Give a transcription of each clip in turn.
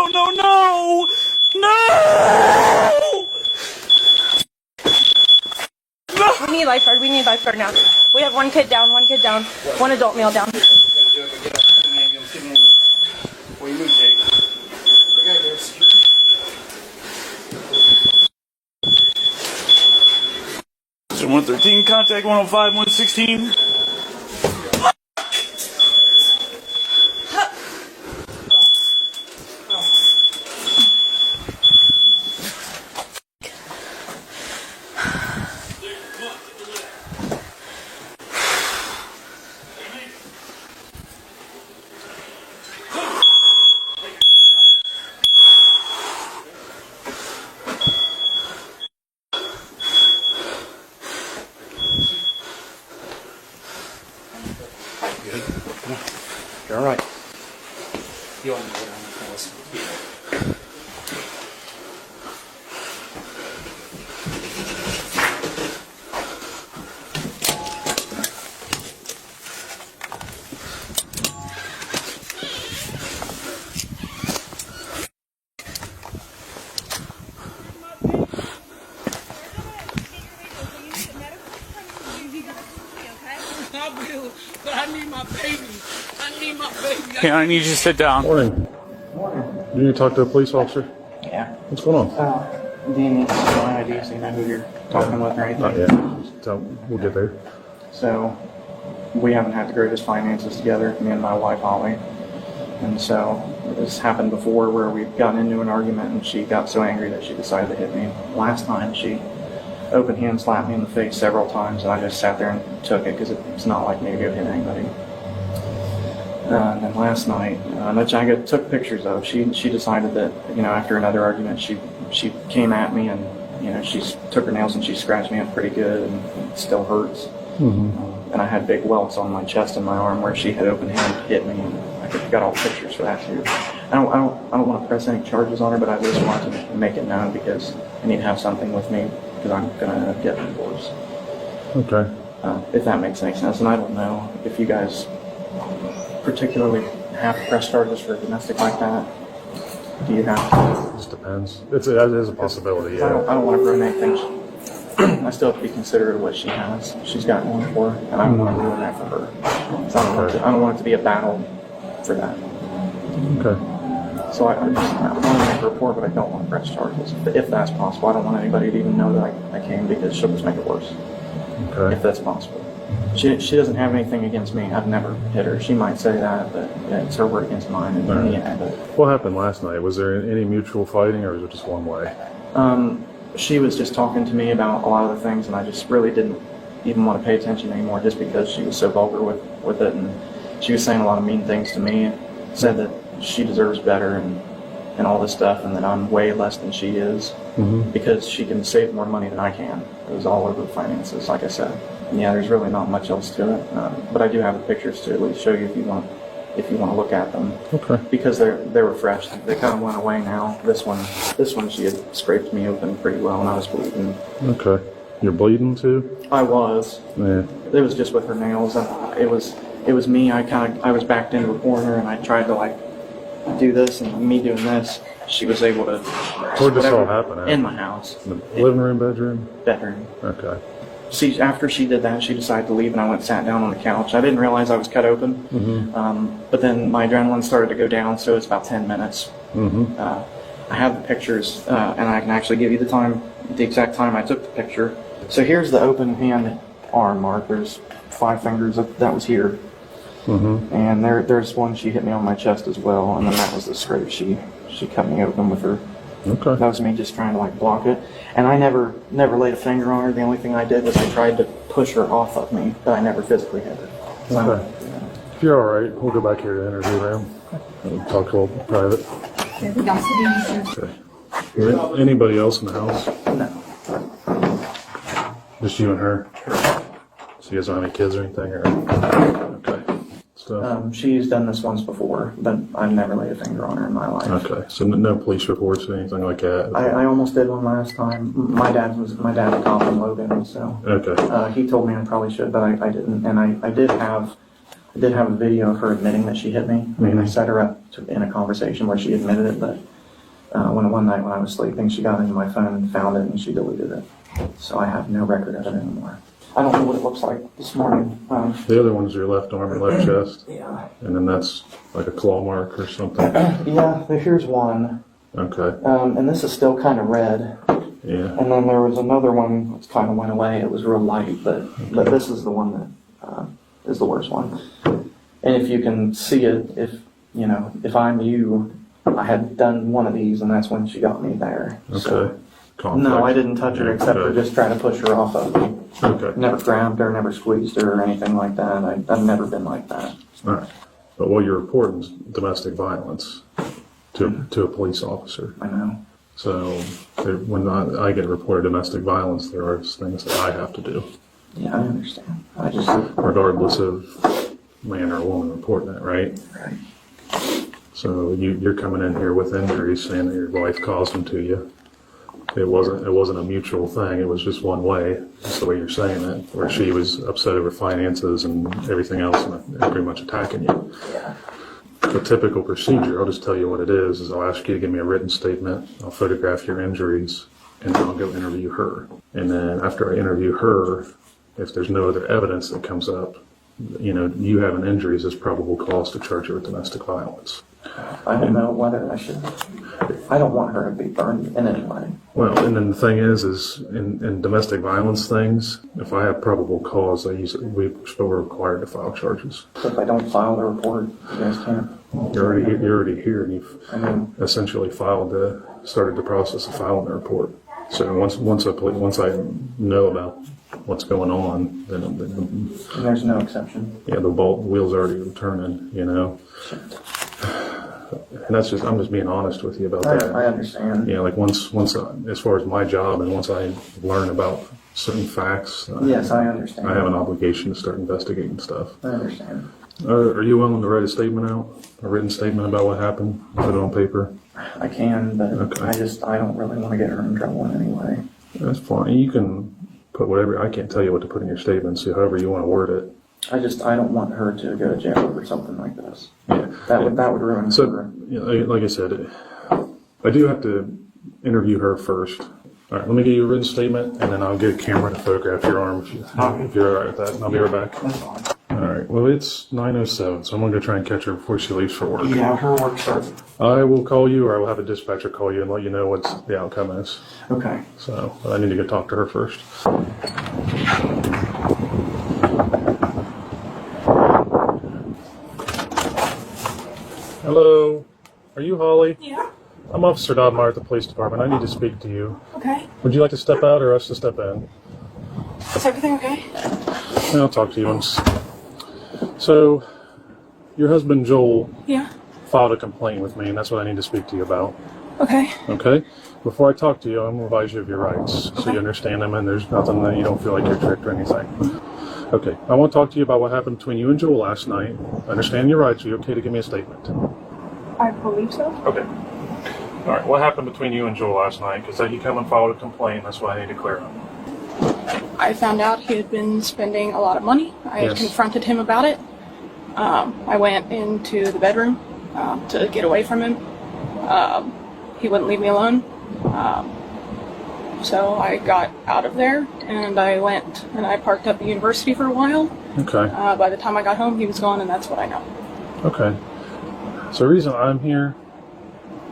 no, no, no! No! We need lifeguard. We need lifeguard now. We have one kid down, one adult male down. So 113, contact 105, 116. Good. You're all right. You want to go down and listen? But I need my baby. I need my baby. Okay, I need you to sit down. Morning. You need to talk to a police officer? Yeah. What's going on? Do you need my ID so you know who you're talking with or anything? Not yet. We'll get there. So, we haven't had the greatest finances together, me and my wife, Holly. And so, this happened before where we've gotten into an argument and she got so angry that she decided to hit me. Last time, she open hand slapped me in the face several times, and I just sat there and took it because it's not like me to go hit anybody. And then last night, which I took pictures of, she decided that, you know, after another argument, she came at me and, you know, she took her nails and she scratched me up pretty good, and it still hurts. Mm-hmm. And I had big welts on my chest and my arm where she had open hand hit me, and I got all pictures for that too. I don't want to press any charges on her, but I just want to make it known because I need to have something with me because I'm going to end up getting divorced. Okay. If that makes any sense. And I don't know if you guys particularly have to press charges for domestic like that. Do you have to? It just depends. It is a possibility, yeah. I don't want to ruin anything. I still have to be considerate of what she has. She's got going for her, and I don't want to ruin that for her. So I don't want it to be a battle for that. Okay. So I want to make a report, but I don't want to press charges. If that's possible, I don't want anybody to even know that I came because she'll just make it worse. Okay. If that's possible. She doesn't have anything against me. I've never hit her. She might say that, but yeah, it's her word against mine. And in the end, What happened last night? Was there any mutual fighting, or was it just one way? She was just talking to me about a lot of the things, and I just really didn't even want to pay attention anymore just because she was so vulgar with it. And she was saying a lot of mean things to me, said that she deserves better and all this stuff, and that I'm way less than she is because she can save more money than I can. It was all over the finances, like I said. And yeah, there's really not much else to it, but I do have the pictures to at least show you if you want to look at them. Okay. Because they were fresh. They kind of went away now. This one she had scraped me open pretty well, and I was bleeding. Okay. You're bleeding too? I was. Yeah. It was just with her nails, and it was me. I was backed into a corner, and I tried to like do this, and me doing this, she was able to. Where'd this all happen at? In my house. In the living room, bedroom? Bedroom. Okay. After she did that, she decided to leave, and I went and sat down on the couch. I didn't realize I was cut open, but then my adrenaline started to go down, so it's about 10 minutes. I have the pictures, and I can actually give you the exact time I took the picture. So here's the open hand arm mark. There's 5 fingers. That was here. And there's one she hit me on my chest as well, and then that was the scrape. She cut me open with her. Okay. That was me just trying to like block it, and I never laid a finger on her. The only thing I did was I tried to push her off of me, but I never physically hit her. So, Okay. If you're all right, we'll go back here to the interview room and talk a little private. Okay. Anybody else in the house? No. Just you and her? So you guys don't have any kids or anything? Or? Okay. So, She's done this once before, but I've never laid a finger on her in my life. okay. So no police reports or anything like that? I almost did one last time. My dad's a cop in Logan, so Okay. he told me I probably should, but I didn't. And I did have a video of her admitting that she hit me. I mean, I set her up in a conversation where she admitted it, but One night when I was sleeping, she got into my phone and found it, and she deleted it. So I have no record of it anymore. I don't know what it looks like this morning. The other one's your left arm and left chest. Yeah. And then that's like a claw mark or something. Yeah, here's one. Okay. And this is still kind of red. Yeah. And then there was another one that kind of went away. It was real light, but this is the one that is the worst one. And if you can see it, if I'm you, I had done one of these, and that's when she got me there. Okay. So, Conflict. no, I didn't touch her except for Okay. just trying to push her off of me. Okay. Never grabbed her, never squeezed her or anything like that. I've never been like that. All right. But what you're reporting is domestic violence to a police officer. I know. So when I get reported domestic violence, there are things that I have to do, Yeah, I understand. I just regardless of man or woman reporting it, right? right. So you're coming in here with injuries, saying that your wife caused them to you. It wasn't a mutual thing. It was just one way. That's the way you're saying it, where she was upset over finances and everything else, and pretty much attacking you. Yeah. The typical procedure, I'll just tell you what it is I'll ask you to give me a written statement, I'll photograph your injuries, and then I'll go interview her. And then after I interview her, if there's no other evidence that comes up, you having injuries is probable cause to charge you with domestic violence. I don't know whether I should. I don't want her to be burned in any way. Well, and then the thing is in domestic violence things, if I have probable cause, we're required to file charges. So if I don't file the report, you guys can't. You're already here, and you've essentially started the process of filing the report. So once I know about what's going on, then And there's no exception. the wheels already turning, And I'm just being honest with you about that. I understand. Like once as far as my job, and once I learn about certain facts, Yes, I understand. I have an obligation to start investigating stuff. I understand. Are you willing to write a statement out, a written statement about what happened, put it on paper? I can, but Okay. I don't really want to get her in trouble in any way. That's fine. You can put whatever. I can't tell you what to put in your statement, so however you want to word it. I don't want her to go to jail over something like this. Yeah. That would ruin her. So, like I said, I do have to interview her first. All right, let me get you a written statement, and then I'll get a camera to photograph your arm if you're all right with that. And I'll be right back. That's fine. All right. Well, it's 9:07, so I'm going to go try and catch her before she leaves for work. Yeah, her work starts. I will call you, or I will have a dispatcher call you and let you know what the outcome is. Okay. So, but I need to go talk to her first. Hello. Are you Holly? Yeah. I'm Officer Dodmeyer at the police department. I need to speak to you. Okay. Would you like to step out or us to step in? Is everything okay? I'll talk to you once. So, your husband Joel Yeah. filed a complaint with me, and that's what I need to speak to you about. Okay. Okay? Before I talk to you, I'm going to advise you of your rights, so you understand them, and there's nothing that you don't feel like you're tricked or anything. Okay, I want to talk to you about what happened between you and Joel last night. I understand your rights. Are you okay to give me a statement? I believe so. Okay. All right, what happened between you and Joel last night? Because he come and filed a complaint. That's what I need to clear up. I found out he had been spending a lot of money. I Yes. confronted him about it. I went into the bedroom to get away from him. He wouldn't leave me alone. So I got out of there and I went and I parked at the university for a while. Okay. By the time I got home, he was gone, and that's what I know. Okay. So the reason I'm here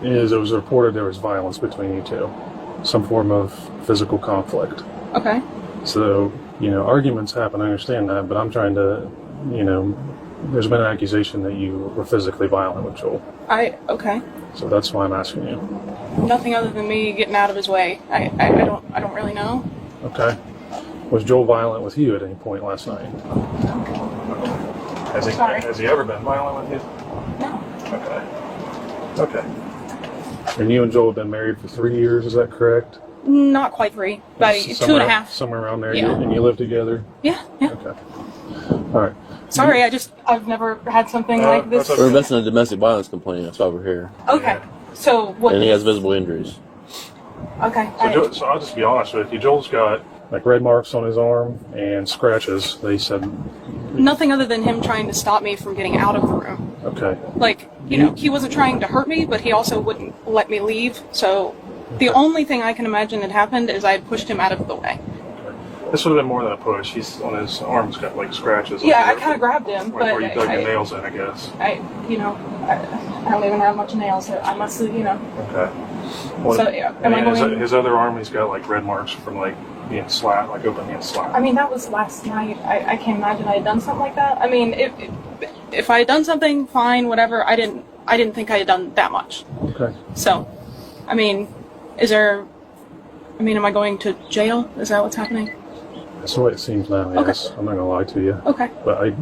is it was reported there was violence between you two. Some form of physical conflict. Okay. So, arguments happen, I understand that, but I'm trying to, there's been an accusation that you were physically violent with Joel. Okay. So that's why I'm asking you. Nothing other than me getting out of his way. I don't really know. Okay. Was Joel violent with you at any point last night? Sorry. Has he ever been violent with you? No. Okay. And you and Joel have been married for 3 years, is that correct? Not quite 3. About 2.5. Somewhere around there. Yeah. And you live together? Yeah. Okay. All right. Sorry, I've never had something like this. that's We're investigating a domestic violence complaint. That's why we're here. Okay. So what? And he has visible injuries. Okay. So I'll just be honest with you. Joel's got Like red marks on his arm and scratches. They said, Nothing other than him trying to stop me from getting out of the room. okay. Like, he wasn't trying to hurt me, but he also wouldn't let me leave. So the only thing I can imagine that happened is I had pushed him out of the way. This would have been more than a push. He's on his arm's got like scratches. Yeah, I kind of grabbed him, Like but where you dug your nails in, I guess. I don't even have much nails, so I must have, Okay. So, yeah. Am I And going... his other arm, he's got like red marks from like being slapped, like open being slapped. I mean, that was last night. I can't imagine I had done something like that. I mean, if I had done something, fine, whatever. I didn't think I had done that much. Okay. So, I mean, am I going to jail? Is that what's happening? That's the way it seems now, yes. Okay. I'm not going to lie to you. Okay. But I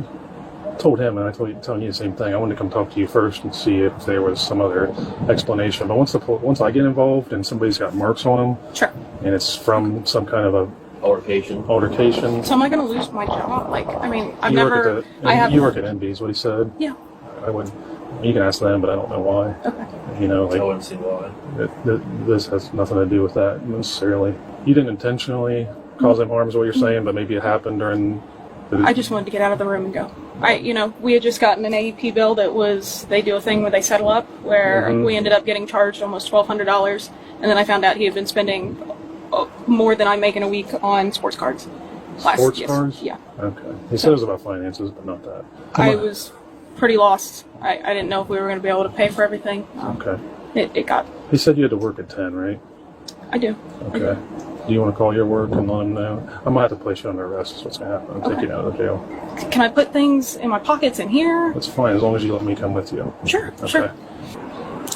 told him, and telling you the same thing. I wanted to come talk to you first and see if there was some other explanation. But once I get involved and somebody's got marks on them, Sure. and it's from some kind of a Altercation. So am I going to lose my job? Like, I mean, I've you never... work at you work at NB's, what he said. Yeah. I would. You can ask them, but I don't know why. Okay. I wouldn't see why. This has nothing to do with that necessarily. You didn't intentionally cause him harm, is what you're saying, but maybe it happened during. I just wanted to get out of the room and go. We had just gotten an AEP bill that they do a thing where they settle up, where we ended up getting charged almost $1,200, and then I found out he had been spending more than I make in a week on sports cards. Sports cards? Yeah. Okay. He said it was about finances, but not that. I was pretty lost. I didn't know if we were going to be able to pay for everything. Okay. It got... He said you had to work at 10, right? I do. Okay. Do you want to call your work and let him know? I'm going to have to place you under arrest is what's going to happen. I'm taking you out of the jail. Can I put things in my pockets in here? That's fine, as long as you let me come with you. Sure, Okay. sure.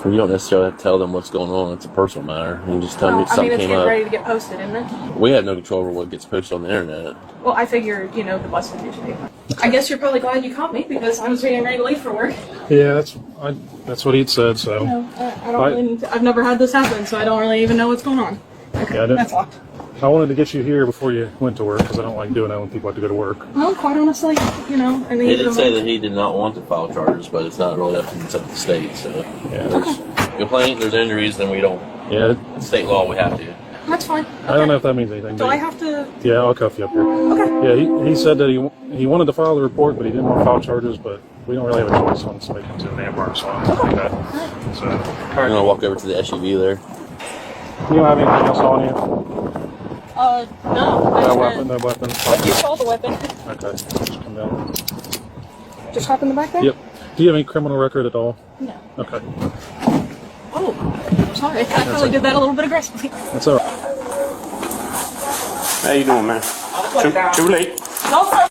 You don't necessarily have to tell them what's going on. It's a personal matter. You just tell me if I mean, something it's came getting up. ready to get posted, isn't it? We have no control over what gets posted on the internet. Well, I figured, the bus would usually. I guess you're probably glad you caught me because I was getting ready to leave for work. Yeah, that's what he'd said, so. I don't really need to, I've never had this happen, so I don't really even know what's going on. Okay, Yeah, that's locked. I wanted to get you here before you went to work because I don't like doing that when people have to go to work. Well, quite honestly, I mean... He did say that he did not want to file charges, but it's not really up to the state. So Yeah. there's complaint, there's injuries, then we don't. Yeah, State law, we have to. That's fine. I don't know if that means anything. Do but- I have to... Yeah, I'll cuff you up here. Okay. Yeah, he said that he wanted to file the report, but he didn't want to file charges, but we don't really have a choice on somebody comes in and marks on it like that. So, I'm gonna walk over to the SUV there. you don't have anything else on you? No. No weapon, no weapon. You saw the weapon. Okay, just come down. Just hop in the back there? Yep. Do you have any criminal record at all? No. Okay. Oh, sorry. I probably did that a little bit aggressively. That's all right. How you doing, man? Too late. No, sir.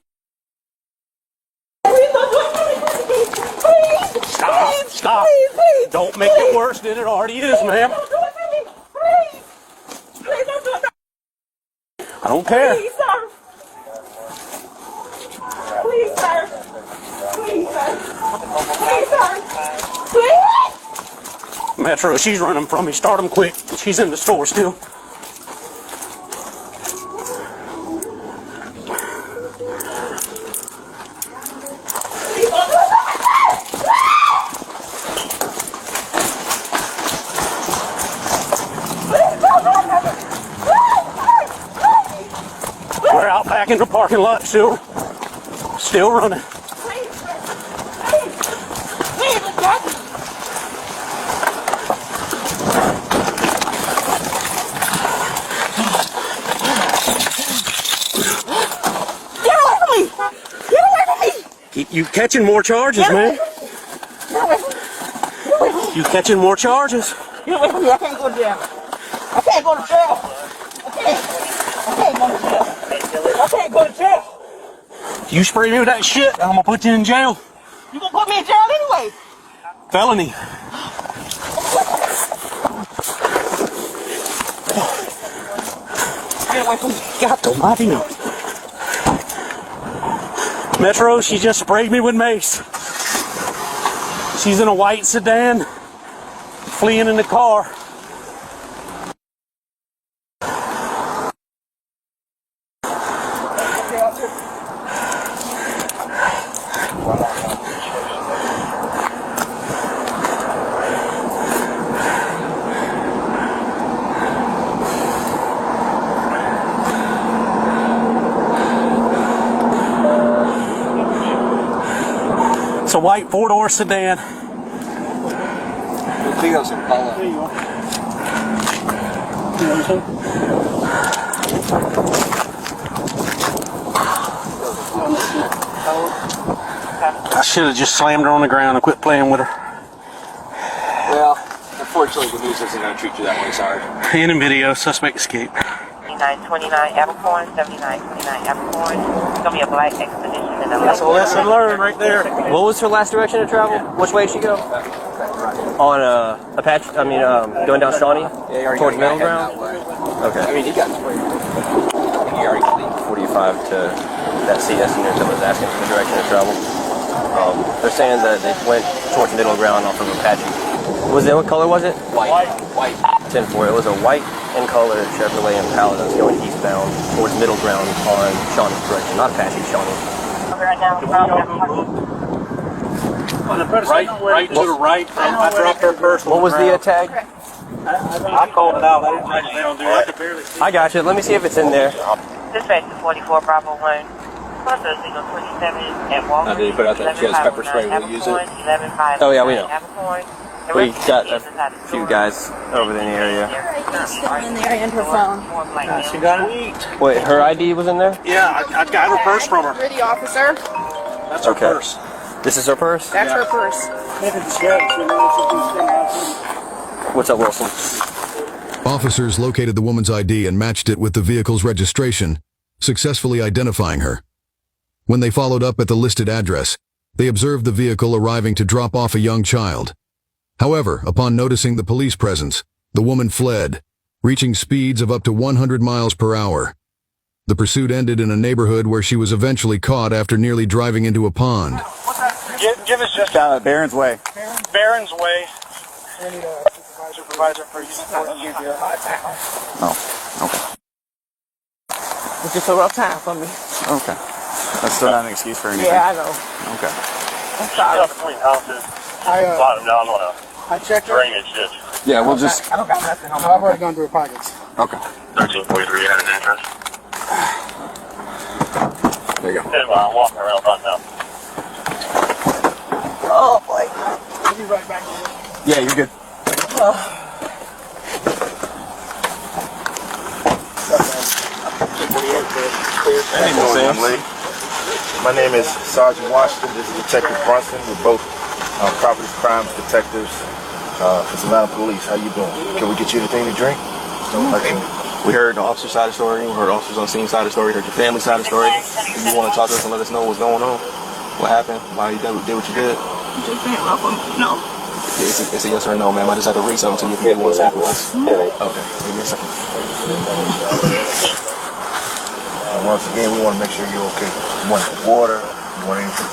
Stop. Stop. Please. Don't make it worse than it already is, ma'am. Don't do it to me. Please. Please don't do it to me. I don't care. Please, sir. Please, sir. Please, sir. Please, sir. Please. Metro, she's running from me. Start them quick. She's in the store still. We're out back in the parking lot still running. You catching more charges, man. You catching more charges. Get away from me. I can't go to jail. I can't go to jail. I can't go to jail. I can't go to jail. You spray me with that shit, I'm gonna put you in jail. You gonna put me in jail anyway. Felony. Get away from me. God almighty no. Metro, she just sprayed me with mace. She's in a white sedan, fleeing in the car. white four-door sedan. Vehicles in color. I should have just slammed her on the ground and quit playing with her. Well, unfortunately, the news isn't going to treat you that way, sorry. In a video, suspect escape. 7929 Abercorn, 7929 Abercorn. It's gonna be a black expedition in the That's a lesson learned right there. What was her last direction of travel? Which way did she go? On Apache, going down Shawnee? Yeah, towards middle ground? Okay. I mean, he got 20. He already leaked. 45 to that CS unit that was asking for the direction of travel. They're saying that they went towards middle ground off of Apache. What color was it? White. 10-4. It was a white in color Chevrolet Impala that's going eastbound towards middle ground on Shawnee's direction, not Apache, Shawnee. Right to the right. I dropped her purse. What was the tag? I called it out. They don't do it. I could barely see. I got you. Let me see if it's in there. Dispatch to 44 Bravo 1. Cluster 027 at Walker. Did he put out that she has pepper spray? We'll use it. Oh, yeah, we know. We got a few guys over in the area. In there and her phone. She got it. Wait, her ID was in there? Yeah, I got her purse from her. You're the officer. That's her Okay. purse. This is her purse? That's her purse. What's up, Wilson? Officers located the woman's ID and matched it with the vehicle's registration, successfully identifying her. When they followed up at the listed address, they observed the vehicle arriving to drop off a young child. However, upon noticing the police presence, the woman fled, reaching speeds of up to 100 miles per hour. The pursuit ended in a neighborhood where she was eventually caught after nearly driving into a pond. Give us just Barron's Way. Barron's Way. I need a supervisor for you. Oh, okay. It's just a rough time for me. Okay. That's still not an excuse for anything. Yeah, I know. Okay. I'm sorry. I checked her. Yeah, we'll just... I don't got nothing on me. I've already gone through her pockets. Okay. 1343 had an address. There you go. I'm walking around right now. Oh, boy. I'll be right back. Yeah, you're good. My name is Sergeant Washington. This is Detective Brunson. We're both property crimes detectives for Savannah Police. How you doing? Can we get you anything to drink? We heard the officer side of the story. We heard officers on scene side of the story. Heard your family side of the story. If you want to talk to us and let us know what's going on, what happened, why you did what you did. Just ain't rough on me. No. It's a yes or a no, ma'am. I just have to read something to you if you want to speak with us. Okay, give me a second. Once again, we want to make sure you're okay. You want water? You want anything?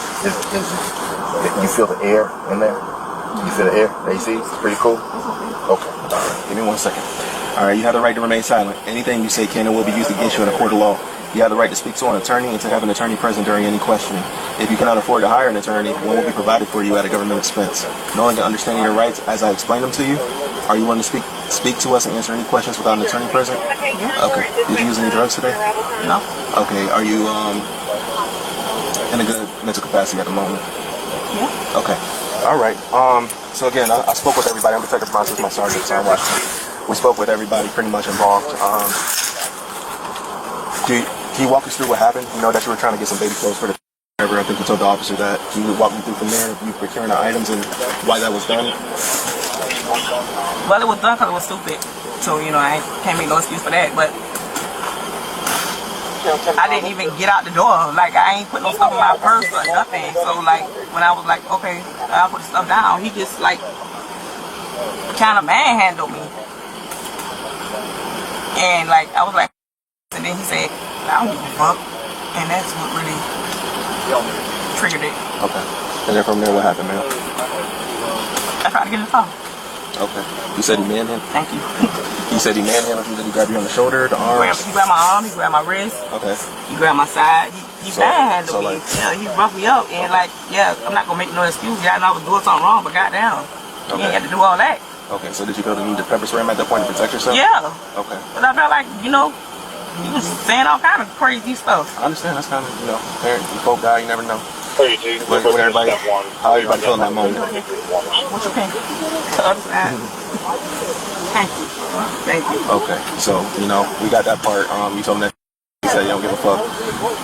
You feel the air in there? You feel the air? AC? It's pretty cool? Okay. All right, give me 1 second. All right, you have the right to remain silent. Anything you say can and will be used against you in a court of law. You have the right to speak to an attorney and to have an attorney present during any questioning. If you cannot afford to hire an attorney, one will be provided for you at a government expense. Knowing and understanding your rights as I explain them to you, are you willing to speak to us and answer any questions without an attorney present? Okay. Did you use any drugs today? No. Okay. Are you in a good mental capacity at the moment? Yeah. Okay. All right. So again, I spoke with everybody. I'm Detective Francis, my sergeant, Sam Washington. We spoke with everybody pretty much involved. Can you walk us through what happened? You know that you were trying to get some baby clothes for the I think you told the officer that. Can you walk me through from there, you procuring the items and why that was done? Well, it was done because it was stupid. So, I can't make no excuse for that. But I didn't even get out the door. Like, I ain't put no stuff in my purse or nothing. So, like, when I was like, okay, I'll put the stuff down, he just, like, kind of manhandled me. And, like, I was like, and then he said, I don't give a fuck. And that's what really triggered it. Okay. And then from there, what happened, man? I tried to get in the car. Okay. You said he manhandled? Thank you. You said he manhandled you? Did he grab you on the shoulder, the arms? He grabbed my arm, he grabbed my wrist. Okay. He grabbed my side. He manhandled me. Like, Yeah, he roughed me up. And like, yeah, I'm not going to make no excuse. Yeah, I know I was doing something wrong, but goddamn. You ain't have to do all that. Okay, so did you feel the need to pepper spray him at that point to protect yourself? Yeah. Okay. But I felt like, he was saying all kind of crazy stuff. I understand. That's kind of, parent, you folk guy, you never know. With everybody, how everybody feeling that moment? What you think? Thank you. Thank you. Okay, so you know we got that part. You told them that you said you don't give a fuck.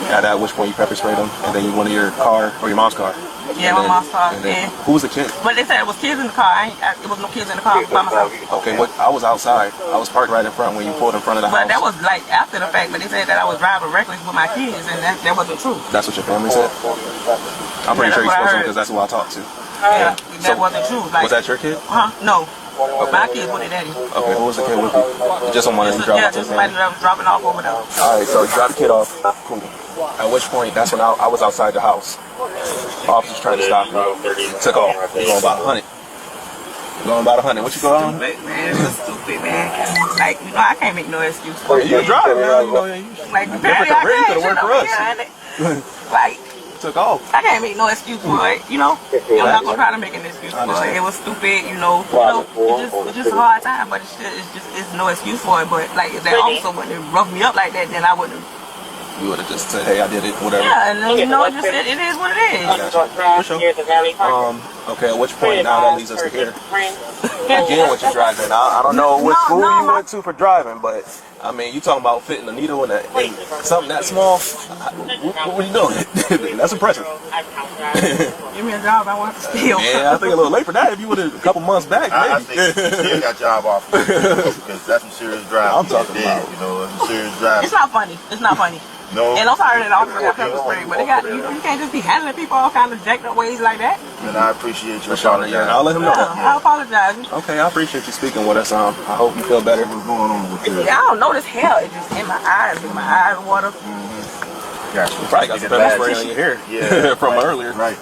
At which point you pepper sprayed them, and then you went to your car or your mom's car. Yeah, my mom's car. Yeah. Who was the kid? But they said it was kids in the car. It was no kids in the car by myself. Okay, but I was outside. I was parked right in front when you pulled in front of the house. But that was like after the fact. But they said that I was driving reckless with my kids, and that wasn't true. That's what your family said? I'm pretty sure you spoke to them because that's who I talked to. Yeah, that wasn't true. Like, was that your kid? No. My kids with their daddy. Okay, who was the kid with you? Just someone that you dropped off? Yeah, just somebody that was dropping off over there. Alright, so you dropped the kid off. Cool. At which point, that's when I was outside the house. Officers trying to stop me. Took off. You're going about 100. You're going about 100. What you going on? Man, it was stupid, man. Like, you know, I can't make no excuse for it. You can drive now, you know. Like, different than Rick could have worked for us. Like, took off. I can't make no excuse for it, you know. I'm not gonna try to make an excuse for it. It was stupid, you know. It's just a hard time, but it's no excuse for it. But like, if that officer wouldn't have roughed me up like that, then I wouldn't have. You would have just said, hey, I did it, whatever. Yeah, and then, you know, it is what it is. For sure. Okay, at which point now that leads us to here. Again, what you're driving. I don't know what school you went to for driving, but I mean, you talking about fitting a needle in something that small. What are you doing? That's impressive. Give me a job, I want to steal. Yeah, I think a little late for that. If you would have a couple months back, maybe. I think you got job offers because that's some serious driving. I'm talking about. You know, some serious driving. It's not funny. It's not funny. No. And I'm sorry that officer got pepper spray, but you can't just be handling people all kind of jacked up ways like that. And I appreciate you. Yeah, I'll let him know. I apologize. Okay, I appreciate you speaking with us. I hope you feel better. What's going on with this? I don't know, this hair is just in my eyes. My eyes water. Gotcha. You probably got some pepper spray on your hair. Yeah. From earlier. Right.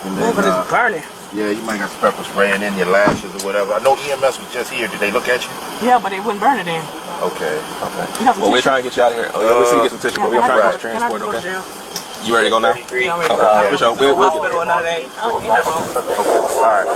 And then, but it's burning. Yeah, you might got some pepper spraying in your lashes or whatever. I know EMS was just here. Did they look at you? Yeah, but it wouldn't burn it in. Okay. Well, we're trying to get you out of here. We'll see you get some tissue, but we're trying to get you transported, okay? You ready to go now? Yeah, I'm ready to go. For sure. We'll get Hospital another day. All right.